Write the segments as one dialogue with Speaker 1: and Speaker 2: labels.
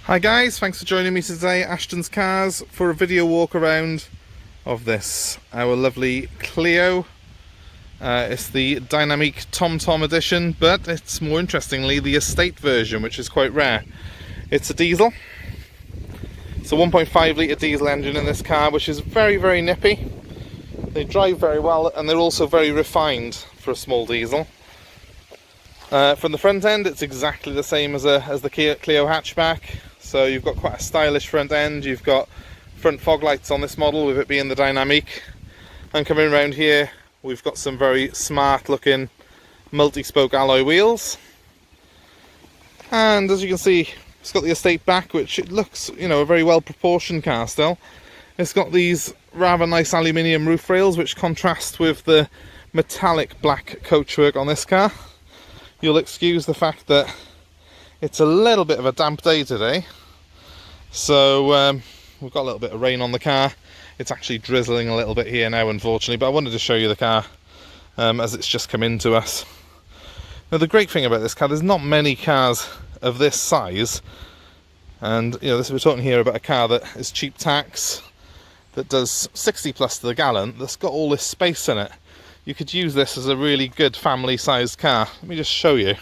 Speaker 1: Hi guys, thanks for joining me today at Ashton's Cars for a video walk around of this, our lovely Clio. It's the dynamic Tom Tom edition, but it's more interestingly the estate version, which is quite rare. It's a diesel. It's a 1.5 litre diesel engine in this car, which is very nippy. They drive very well and they're also very refined for a small diesel. From the front end, it's exactly the same as the Clio hatchback. So you've got quite a stylish front end. You've got front fog lights on this model, with it being the dynamic. And coming around here, we've got some very smart looking multi-spoke alloy wheels. And as you can see, it's got the estate back, which it looks, you know, a very well proportioned car still. It's got these rather nice aluminium roof rails, which contrast with the metallic black coachwork on this car. You'll excuse the fact that it's a little bit of a damp day today, so we've got a little bit of rain on the car. It's actually drizzling a little bit here now, unfortunately, but I wanted to show you the car as it's just come into us. Now, the great thing about this car, there's not many cars of this size, and you know, we're talking here about a car that is cheap tax, that does 60 plus to the gallon, that's got all this space in it. You could use this as a really good family sized car. Let me just show you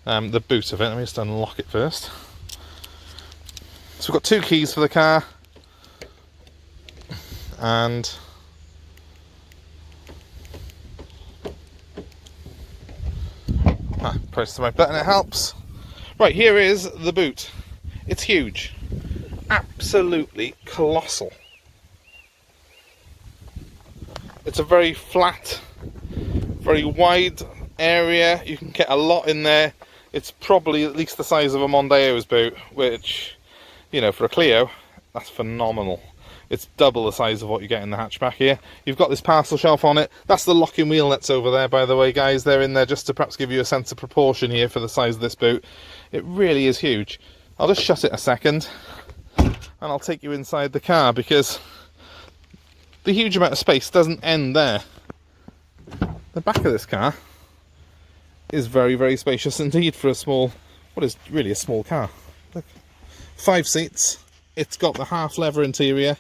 Speaker 1: the boot of it. Let me just unlock it first. So we've got two keys for the car, and press the right button, it helps. Right, here is the boot. It's huge, absolutely colossal. It's a very flat, very wide area. You can get a lot in there. It's probably at least the size of a Mondeo's boot, which, you know, for a Clio, that's phenomenal. It's double the size of what you get in the hatchback here. You've got this parcel shelf on it. That's the locking wheel nuts over there, by the way, guys. They're in there just to perhaps give you a sense of proportion here for the size of this boot. It really is huge. I'll just shut it a second, and I'll take you inside the car, because the huge amount of space doesn't end there. The back of this car is very spacious indeed for a small, what is really a small car. Look, 5 seats. It's got the half leather interior.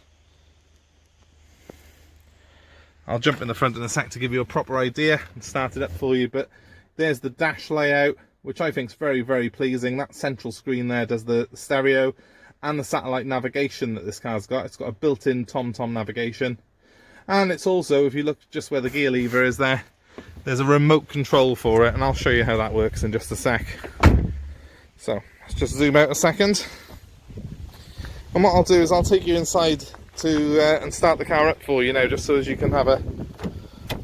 Speaker 1: I'll jump in the front in a sec to give you a proper idea and start it up for you, but there's the dash layout, which I think is very pleasing. That central screen there does the stereo and the satellite navigation that this car's got. It's got a built-in Tom Tom navigation. And it's also, if you look just where the gear lever is there, there's a remote control for it, and I'll show you how that works in just a sec. So let's just zoom out a second. And what I'll do is I'll take you inside to and start the car up for you now, just so as you can have a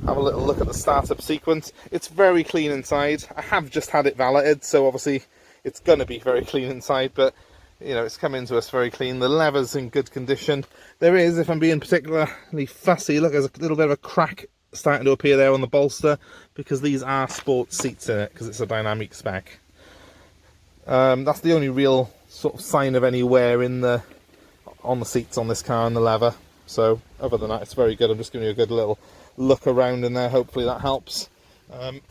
Speaker 1: little look at the startup sequence. It's very clean inside. I have just had it valeted, so obviously it's going to be very clean inside, but you know, it's come into us very clean. The leather's in good condition. There is, if I'm being particularly fussy, look, there's a little bit of a crack starting to appear there on the bolster, because these are sports seats in it, because it's a dynamic spec. That's the only real sort of sign of any wear on the seats on this car and the leather. So other than that, it's very good. I'm just giving you a good little look around in there. Hopefully that helps. Right,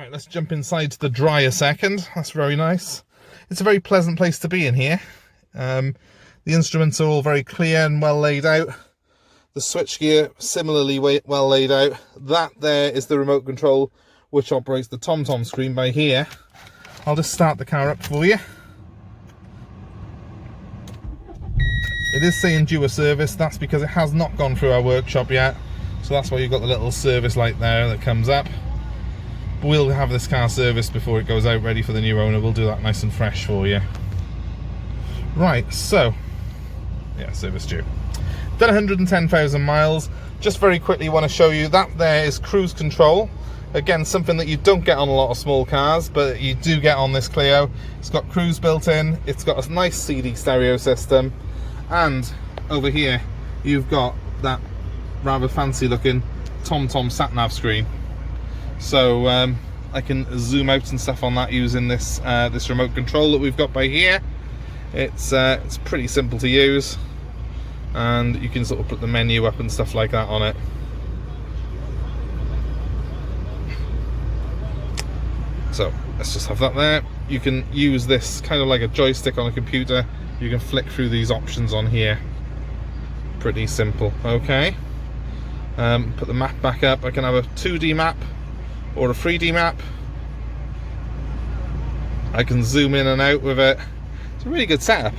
Speaker 1: let's jump inside to the dry a second. That's very nice. It's a very pleasant place to be in here. The instruments are all very clear and well laid out. The switchgear similarly well laid out. That there is the remote control, which operates the Tom Tom screen by here. I'll just start the car up for you. It is saying due a service. That's because it has not gone through our workshop yet. So that's why you've got the little service light there that comes up. But we'll have this car serviced before it goes out, ready for the new owner. We'll do that nice and fresh for you. Right, so, yeah, service due. Done 110,000 miles. Just very quickly want to show you that there is cruise control. Again, something that you don't get on a lot of small cars, but you do get on this Clio. It's got cruise built in. It's got a nice CD stereo system. And over here, you've got that rather fancy looking Tom Tom sat nav screen. So I can zoom out and stuff on that using this this remote control that we've got by here. It's pretty simple to use, and you can sort of put the menu up and stuff like that on it. So let's just have that there. you can use this kind of like a joystick on a computer. You can flick through these options on here. Pretty simple. Okay, put the map back up. I can have a 2D map or a 3D map. I can zoom in and out with it. It's a really good setup.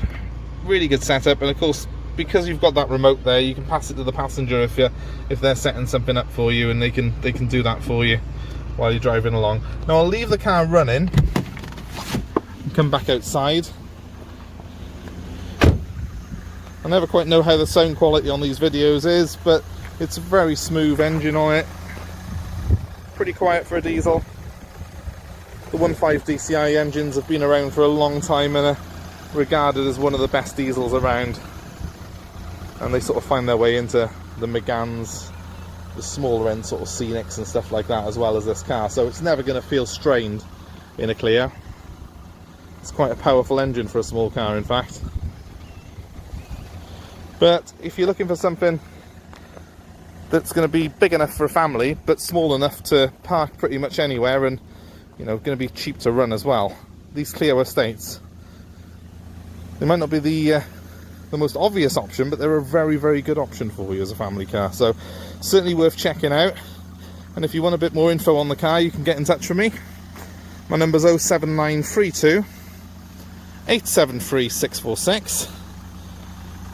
Speaker 1: Really good setup, and of course, because you've got that remote there, you can pass it to the passenger if they're setting something up for you, and they can do that for you while you're driving along. Now I'll leave the car running and come back outside. I never quite know how the sound quality on these videos is, but it's a very smooth engine on it. Pretty quiet for a diesel. The 1.5 DCI engines have been around for a long time and are regarded as one of the best diesels around. And they sort of find their way into the Meganes, the smaller end sort of Scenics and stuff like that, as well as this car. So it's never going to feel strained in a Clio. It's quite a powerful engine for a small car, in fact. But if you're looking for something that's going to be big enough for a family, but small enough to park pretty much anywhere, and you know, going to be cheap to run as well, these Clio Estates, they might not be the most obvious option, but they're a very, very good option for you as a family car. So certainly worth checking out. And if you want a bit more info on the car, you can get in touch with me. My number's 07932 873 646.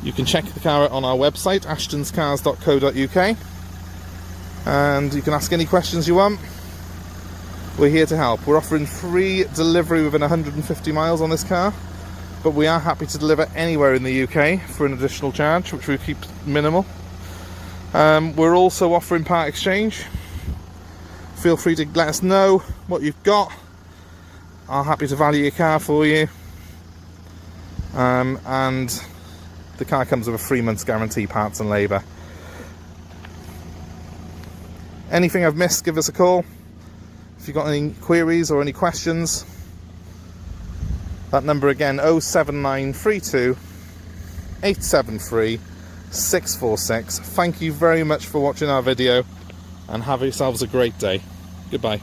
Speaker 1: You can check the car out on our website, ashtonscars.co.uk, and you can ask any questions you want. We're here to help. We're offering free delivery within 150 miles on this car, but we are happy to deliver anywhere in the UK for an additional charge, which we keep minimal. We're also offering part exchange. Feel free to let us know what you've got. I'm happy to value your car for you. And the car comes with a 3 months guarantee, parts and labour. Anything I've missed, give us a call. If you've got any queries or any questions, that number again, 07932 873 646. Thank you very much for watching our video, and have yourselves a great day. Goodbye.